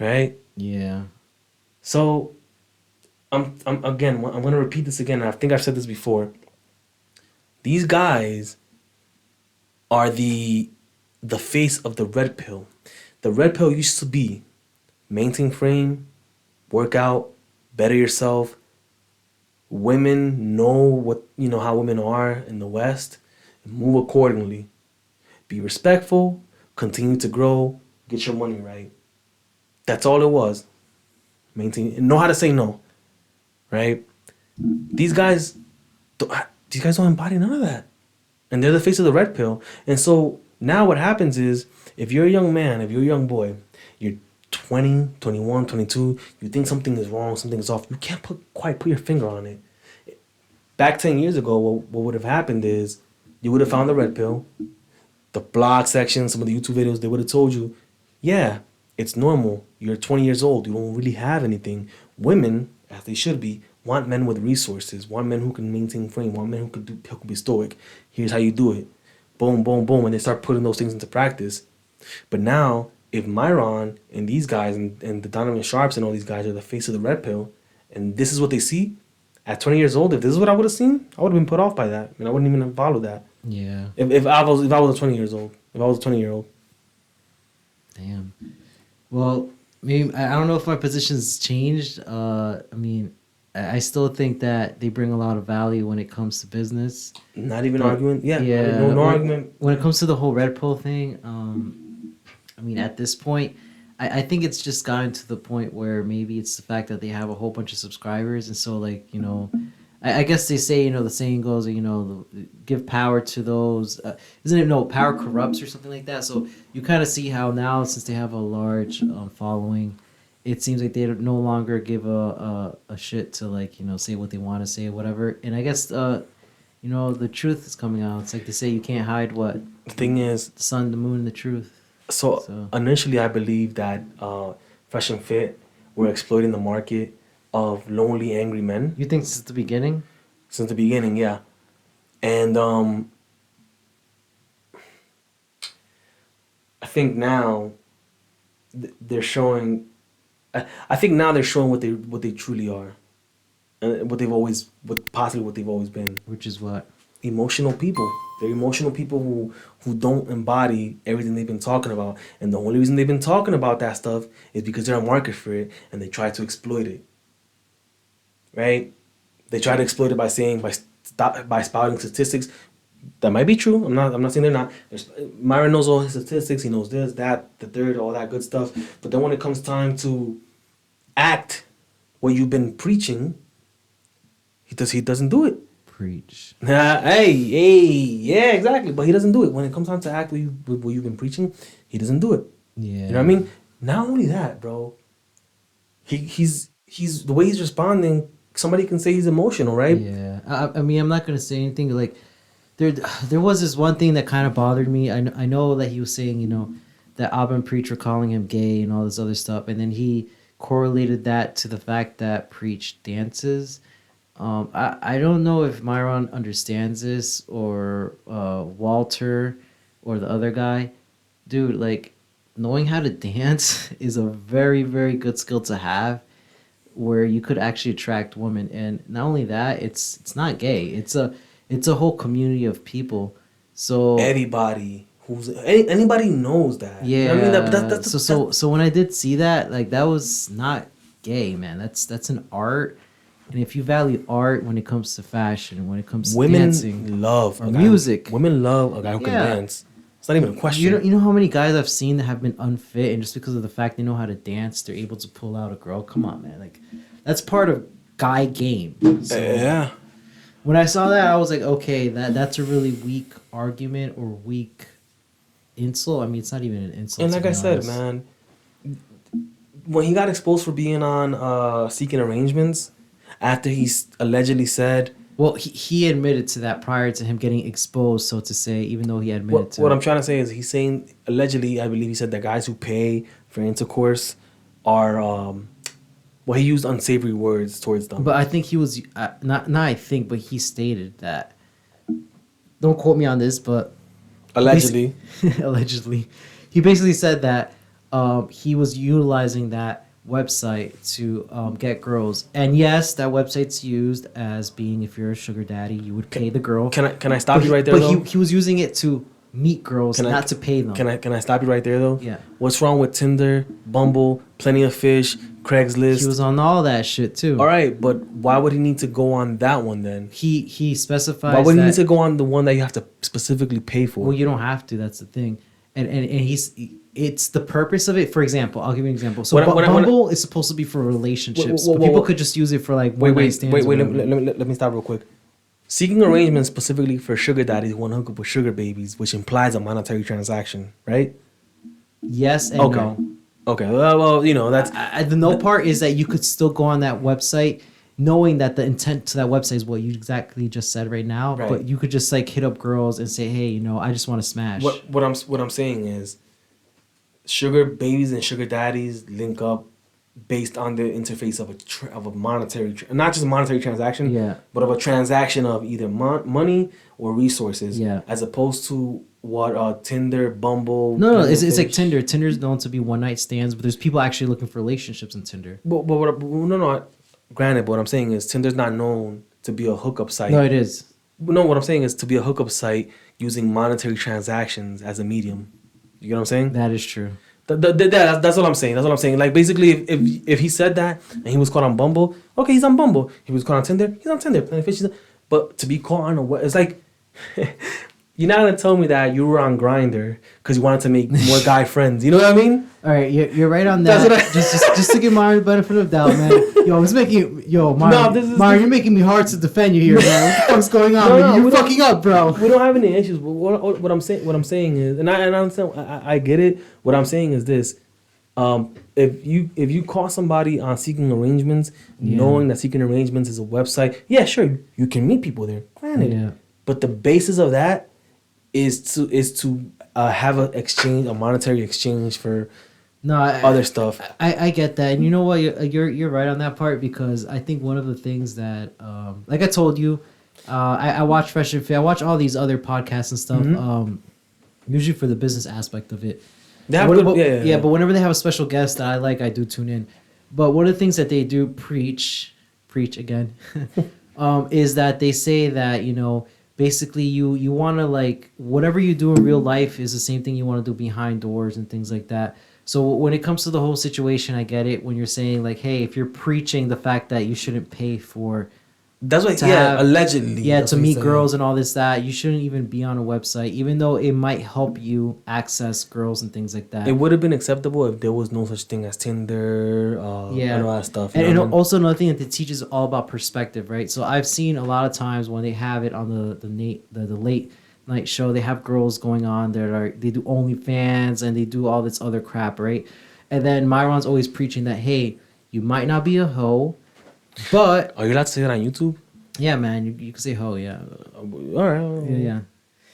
Right? Yeah. So I'm gonna repeat this again, and I think I've said this before. These guys are the face of the red pill. The red pill used to be maintain frame, work out, better yourself. Women know how women are in the West. Move accordingly. Be respectful, continue to grow, get your money right. That's all it was. Know how to say no. Right? These guys don't embody none of that. And they're the face of the red pill. And so now what happens is, if you're a young man, if you're a young boy, you're 20, 21, 22, you think something is wrong, something is off, you can't quite put your finger on it. Back 10 years ago, what would have happened is, you would have found the red pill, the blog section, some of the YouTube videos, they would have told you, yeah, it's normal. You're 20 years old. You don't really have anything. Women, as they should be, want men with resources, want men who can maintain frame, want men who can be stoic. Here's how you do it. Boom, boom, boom. And they start putting those things into practice. But now, if Myron and these guys and the Donovan Sharps and all these guys are the face of the red pill, and this is what they see, at 20 years old, if this is what I would have seen, I would have been put off by that. I wouldn't even have followed that. Yeah. If I was 20 years old, if I was a 20-year-old. Damn. Well, maybe I don't know if my position's changed. I still think that they bring a lot of value when it comes to business. Not even arguing. Yeah. Yeah. No argument. When it comes to the whole red pill thing, at this point, I think it's just gotten to the point where maybe it's the fact that they have a whole bunch of subscribers, and so I guess they say, the saying goes, give power to those. Isn't it, no, power corrupts or something like that? So you kind of see how now, since they have a large following, it seems like they no longer give a shit to say what they want to say or whatever. And I guess the truth is coming out. It's like they say you can't hide what The thing is, the sun, the moon, and the truth. So initially, I believe that Fresh and Fit were exploiting the market of lonely, angry men. You think since the beginning? Since the beginning, yeah. And I think now they're showing. I think now they're showing what they truly are, and what they've always been. Which is what? Emotional people. They're emotional people who don't embody everything they've been talking about. And the only reason they've been talking about that stuff is because they're a market for it and they try to exploit it. Right? They try to exploit it by spouting statistics. That might be true. I'm not saying they're not. Myron knows all his statistics. He knows this, that, the third, all that good stuff. But then when it comes time to act what you've been preaching, he doesn't do it. Preach. Hey, yeah, exactly. But he doesn't do it. When it comes time to act what you've been preaching, he doesn't do it. Yeah. You know what I mean? Not only that, bro. He's the way he's responding. Somebody can say he's emotional, right? Yeah. I'm not gonna say anything like. There was this one thing that kind of bothered me. I know that he was saying, that Alban Preach were calling him gay and all this other stuff, and then he correlated that to the fact that Preach dances. I don't know if Myron understands this, or Walter, or the other guy. Dude, knowing how to dance is a very, very good skill to have, where you could actually attract women. And not only that, it's not gay. It's a whole community of people So Everybody anybody knows that. yeah, You know what I mean, that's so when I did see that, like that was not gay, man. That's an art, and if you value art when it comes to fashion, when it comes to dancing, women love or a guy music. Women love a guy who can Yeah. dance. It's not even a question. you know how many guys I've seen that have been unfit, and just because of the fact they know how to dance, they're able to pull out a girl. Come on, man, like that's part of guy game. So Yeah. when I saw that, I was like, okay, that's a really weak argument or weak insult. I mean, it's not even an insult. And to like be I said, honest. man, when he got exposed for being on Seeking Arrangements, after allegedly said, Well, he admitted to that prior to him getting exposed, so to say, even though he admitted to what it. I'm trying to say is he's saying, allegedly, I believe he said that guys who pay for intercourse are, well, he used unsavory words towards them. But I think he was, not I think, but he stated that. Don't quote me on this, but Allegedly. allegedly, he basically said that he was utilizing that website to get girls, and yes, that website's used as being, if you're a sugar daddy, you would pay the girl. Can I stop But you right there, But though? he was using it to meet girls, Can I- not to pay them. Can I stop you right there, though? Yeah. What's wrong with Tinder, Bumble, Plenty of Fish, Craigslist? He was on all that shit too. All right, but why would he need to go on that one then? He specifies. Why would he that, need to go on the one that you have to specifically pay for? Well, you don't have to. That's the thing, and it's the purpose of it. For example, I'll give you an example. So Bumble is supposed to be for relationships, but people could just use it for like one night stands. Wait. Let me stop real quick. Seeking arrangements specifically for sugar daddies who want to hook up with sugar babies, which implies a monetary transaction, right? Yes and Okay. no. Okay. Well, you know that's The no part is that you could still go on that website, knowing that the intent to that website is what you exactly just said right now. Right. But you could just like hit up girls and say, hey, I just want to smash. what I'm saying is, sugar babies and sugar daddies link up based on the interface of a monetary, not just a monetary transaction, Yeah. but of a transaction of either money or resources, Yeah. as opposed to what Tinder, Bumble. No, Plenty it's of like Fish. Tinder. Tinder's known to be one night stands, but there's people actually looking for relationships in Tinder. No. Granted, but what I'm saying is Tinder's not known to be a hookup site. No, it is. No, what I'm saying is to be a hookup site using monetary transactions as a medium. You get what I'm saying? That is true. That's what I'm saying. That's what I'm saying. Like basically, if he said that and he was caught on Bumble, okay, he's on Bumble. He was caught on Tinder, he's on Tinder. But to be caught on it's like you're not gonna tell me that you were on Grindr because you wanted to make more guy friends. You know what I mean? All right, you're right on that. Just to give Mario the benefit of the doubt, man. Mario, you're making me hard to defend you here, man. What the fuck's going on? No, You're fucking up, bro. We don't have any issues. But what I'm saying is, and I understand. I get it. What I'm saying is this: if you call somebody on Seeking Arrangements, knowing that Seeking Arrangements is a website, yeah, sure, you can meet people there. Granted, Yeah. but the basis of that is to have a monetary exchange for other stuff. I get that, and you know what? You're right on that part, because I think one of the things that, like I told you, I watch FreshNFit, I watch all these other podcasts and stuff, usually for the business aspect of it. They But have but whenever they have a special guest that I do tune in. But one of the things that they do preach again, is that they say that, basically you want to, like, whatever you do in real life is the same thing you want to do behind doors and things like that. So when it comes to the whole situation, I get it when you're saying, like, hey, if you're preaching the fact that you shouldn't pay for that's what allegedly to meet girls and all this, that you shouldn't even be on a website, even though it might help you access girls and things like that. It would have been acceptable if there was no such thing as Tinder, and all that stuff. And also another thing that they teach is all about perspective, right? So I've seen a lot of times when they have it on the late night show, they have girls going on there, they do OnlyFans and they do all this other crap, right? And then Myron's always preaching that, hey, you might not be a hoe, but are you allowed to say that on YouTube? yeah, man, you can say hoe, yeah. All right. Yeah.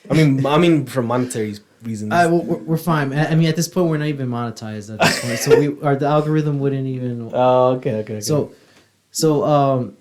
I mean, for monetary reasons. We're fine. I mean, at this point, we're not even monetized at this point, so the algorithm wouldn't even. Oh, okay. So,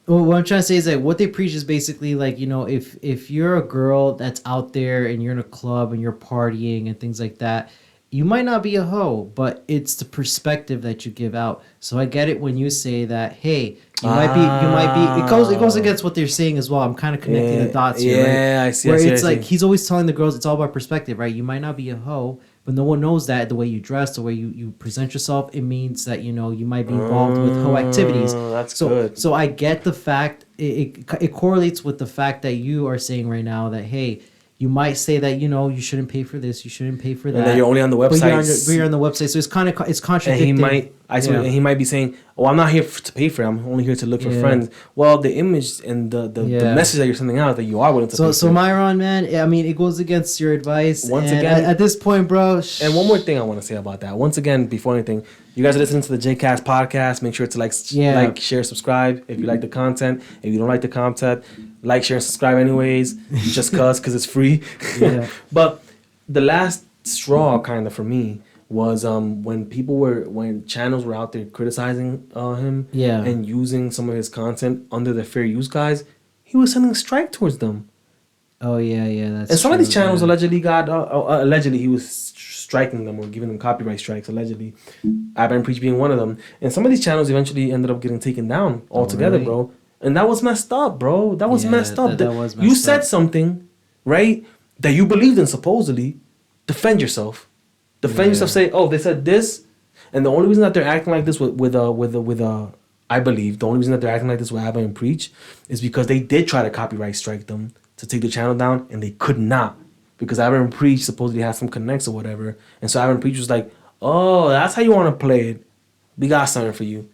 what I'm trying to say is that what they preach is basically like, if you're a girl that's out there and you're in a club and you're partying and things like that, you might not be a hoe, but it's the perspective that you give out. So I get it when you say that, hey, you might be. It goes against what they're saying as well. I'm kind of connecting the dots here, right? Yeah, I see. Where I see, it's I like see. he's always telling the girls it's all about perspective, right? You might not be a hoe, but no one knows that the way you dress, the way you present yourself, it means that you might be involved with hoe activities. That's so good. so I get the fact it correlates with the fact that you are saying right now that, hey, you might say that you shouldn't pay for this, you shouldn't pay for that. And then you're only on the website. But you're on the website, so it's contradicting. And he might be saying, "Oh, I'm not here to pay for it. I'm only here to look for friends." Well, the image and the message that you're sending out is that you are willing to. pay So for it. Myron, man, I mean, it goes against your advice. Once and again, at this point, bro. And one more thing I want to say about that. Once again, before anything, you guys are listening to the Jaycast podcast. Make sure to like, share, subscribe if you like the content. If you don't like the content, like, share, and subscribe anyways. Just because it's free. Yeah. But the last straw, kind of for me, was when channels were out there criticizing him and using some of his content under the fair use guise, he was sending strike towards them. Oh yeah, that's. And some of these channels yeah. allegedly got allegedly he was striking them or giving them copyright strikes. Allegedly, Abba and Preach being one of them. And some of these channels eventually ended up getting taken down altogether, really? bro. And that was messed up, bro. That was messed up. That was messed you up. said something, right, that you believed in supposedly. Defend yourself. Defend yourself. Say, oh, they said this, and the only reason that they're acting like this with I believe the only reason that they're acting like this with Abba and Preach is because they did try to copyright strike them to take the channel down, and they could not because Abba and Preach supposedly had some connects or whatever, and so Abba and Preach was like, oh, that's how you want to play it. We got something for you.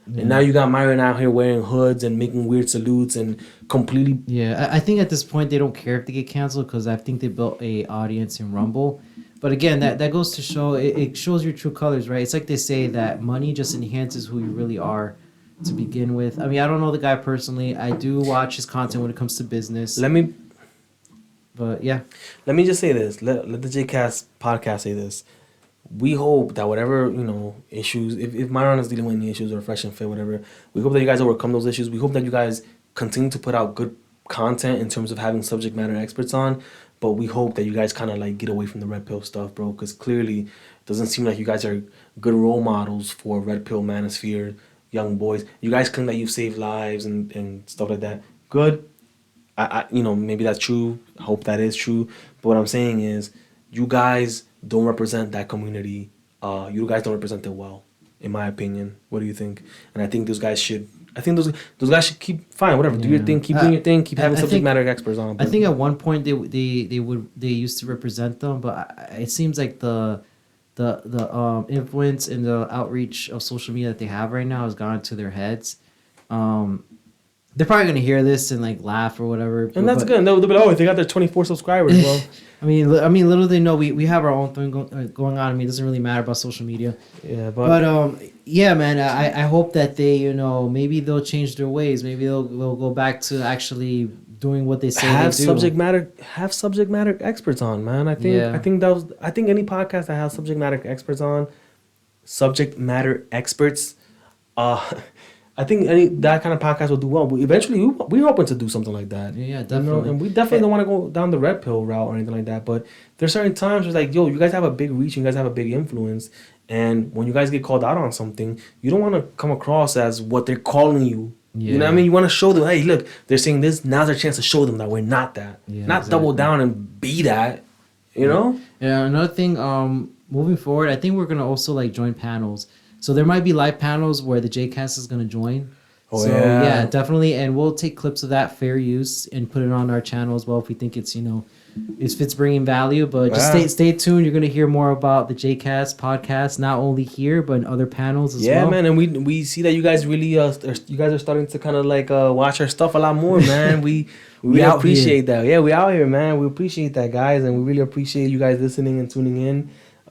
And now you got Myron out here wearing hoods and making weird salutes and completely. Yeah, I think at this point they don't care if they get canceled because I think they built a audience in Rumble. But again, that goes to show it shows your true colors, right? It's like they say that money just enhances who you really are to begin with. I mean, I don't know the guy personally. I do watch his content when it comes to business. But yeah, let me just say this. Let the Jcast podcast say this. We hope that whatever, issues, if Myron is dealing with any issues or FreshNFit, whatever, we hope that you guys overcome those issues. We hope that you guys continue to put out good content in terms of having subject matter experts on. But we hope that you guys kind of like get away from the red pill stuff, bro, because clearly it doesn't seem like you guys are good role models for red pill manosphere young boys. You guys claim that you've saved lives and stuff like that. Good. I maybe that's true. I hope that is true. But what I'm saying is you guys don't represent that community. You guys don't represent it well, in my opinion. What do you think? And I think those guys should. I think those guys should keep fine. Whatever, do your thing. Keep doing your thing. Keep having subject matter experts on. I think at one point they used to represent them, but it seems like the influence and the outreach of social media that they have right now has gone to their heads. They're probably gonna hear this and like laugh or whatever. And that's good. They'll be like, oh, they got their 24 subscribers, bro. I mean, little they know we have our own thing going on. I mean, it doesn't really matter about social media. Yeah, but yeah, man. I hope that they maybe they'll change their ways. Maybe they'll go back to actually doing what they say have they do. Have subject matter experts on, man. I think any podcast that has subject matter experts on, I think that kind of podcast will do well. But eventually, we're hoping to do something like that. Yeah, definitely. And we definitely don't want to go down the red pill route or anything like that. But there's certain times where it's like, yo, you guys have a big reach, and you guys have a big influence. And when you guys get called out on something, you don't want to come across as what they're calling you. Yeah. You know what I mean? You want to show them, hey, look, they're saying this. Now's our chance to show them that we're not that. Yeah, not exactly. Double down and be that. You know? Yeah, another thing, moving forward, I think we're going to also like join panels. So there might be live panels where the Jcast is going to join. Oh, so, yeah, definitely. And we'll take clips of that fair use and put it on our channel as well if we think it's, if it's bringing value. But just stay tuned. You're going to hear more about the Jcast podcast, not only here, but in other panels as well. Yeah, man. And we see that you guys really, you guys are starting to kind of like watch our stuff a lot more, man. We really appreciate that. Yeah, we out here, man. We appreciate that, guys. And we really appreciate you guys listening and tuning in.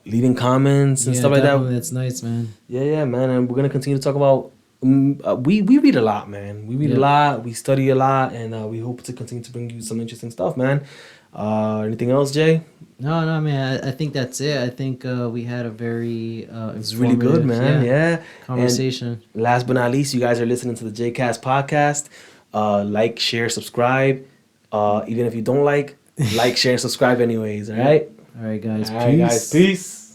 Leaving comments and stuff like that. That's nice, man. Yeah, man. And we're gonna continue to talk about. We read a lot, man. We read a lot. We study a lot, and we hope to continue to bring you some interesting stuff, man. Anything else, Jay? No, man. I think that's it. I think we had a very it's really good, man. Yeah. Conversation. And last but not least, you guys are listening to the Jcast podcast. Like, share, subscribe. Even if you don't like, share, and subscribe anyways. All right. All right, guys. Peace.